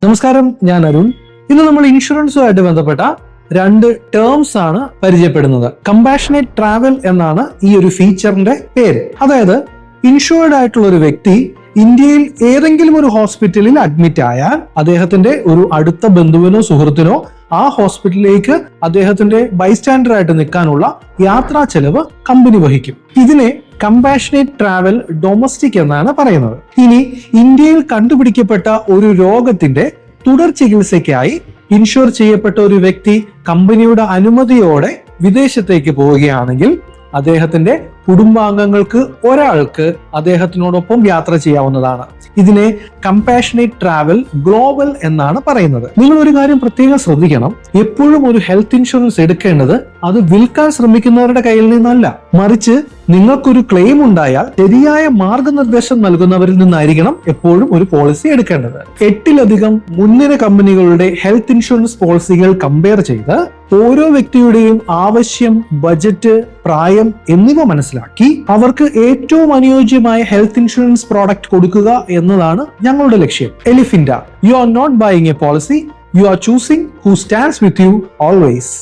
നമസ്കാരം, ഞാൻ അരുൺ. ഇന്ന് നമ്മൾ ഇൻഷുറൻസുമായിട്ട് ബന്ധപ്പെട്ട രണ്ട് ടേംസ് ആണ് പരിചയപ്പെടുന്നത്. കമ്പാഷനേറ്റ് ട്രാവൽ എന്നാണ് ഈ ഒരു ഫീച്ചറിന്റെ പേര്. അതായത് ഇൻഷുർഡ് ആയിട്ടുള്ള ഒരു വ്യക്തി ഇന്ത്യയിൽ ഏതെങ്കിലും ഒരു ഹോസ്പിറ്റലിൽ അഡ്മിറ്റ് ആയാൽ അദ്ദേഹത്തിന്റെ ഒരു അടുത്ത ബന്ധുവിനോ സുഹൃത്തിനോ ആ ഹോസ്പിറ്റലിലേക്ക് അദ്ദേഹത്തിന്റെ ബൈസ്റ്റാൻഡർ ആയിട്ട് നിൽക്കാനുള്ള യാത്രാ ചെലവ് കമ്പനി വഹിക്കും. ഇതിനെ കമ്പാഷനേറ്റ് ട്രാവൽ ഡൊമസ്റ്റിക് എന്നാണ് പറയുന്നത്. ഇനി ഇന്ത്യയിൽ കണ്ടുപിടിക്കപ്പെട്ട ഒരു രോഗത്തിന്റെ തുടർ ചികിത്സയ്ക്കായി ഇൻഷുർ ചെയ്യപ്പെട്ട ഒരു വ്യക്തി കമ്പനിയുടെ അനുമതിയോടെ വിദേശത്തേക്ക് പോവുകയാണെങ്കിൽ അദ്ദേഹത്തിന്റെ കുടുംബാംഗങ്ങൾക്ക് ഒരാൾക്ക് അദ്ദേഹത്തിനോടൊപ്പം യാത്ര ചെയ്യാവുന്നതാണ്. ഇതിനെ കമ്പാഷനേറ്റ് ട്രാവൽ ഗ്ലോബൽ എന്നാണ് പറയുന്നത്. നിങ്ങൾ ഒരു കാര്യം പ്രത്യേകം ശ്രദ്ധിക്കണം. എപ്പോഴും ഒരു ഹെൽത്ത് ഇൻഷുറൻസ് എടുക്കേണ്ടത് അത് വിൽക്കാൻ ശ്രമിക്കുന്നവരുടെ കയ്യിൽ നിന്നല്ല, മറിച്ച് നിങ്ങൾക്കൊരു ക്ലെയിം ഉണ്ടായാൽ ശരിയായ മാർഗനിർദ്ദേശം നൽകുന്നവരിൽ നിന്നായിരിക്കണം എപ്പോഴും ഒരു പോളിസി എടുക്കേണ്ടത്. 8-ലധികം മുൻനിര കമ്പനികളുടെ ഹെൽത്ത് ഇൻഷുറൻസ് പോളിസികൾ കമ്പയർ ചെയ്ത് ഓരോ വ്യക്തിയുടെയും ആവശ്യം, ബജറ്റ്, പ്രായം എന്നിവ മനസ്സിലാക്കി അവർക്ക് ഏറ്റവും അനുയോജ്യമായ ഹെൽത്ത് ഇൻഷുറൻസ് പ്രോഡക്റ്റ് കൊടുക്കുക എന്നതാണ് ഞങ്ങളുടെ ലക്ഷ്യം. എലിഫിൻഡ, you are not buying a policy, you are choosing who stands with you always.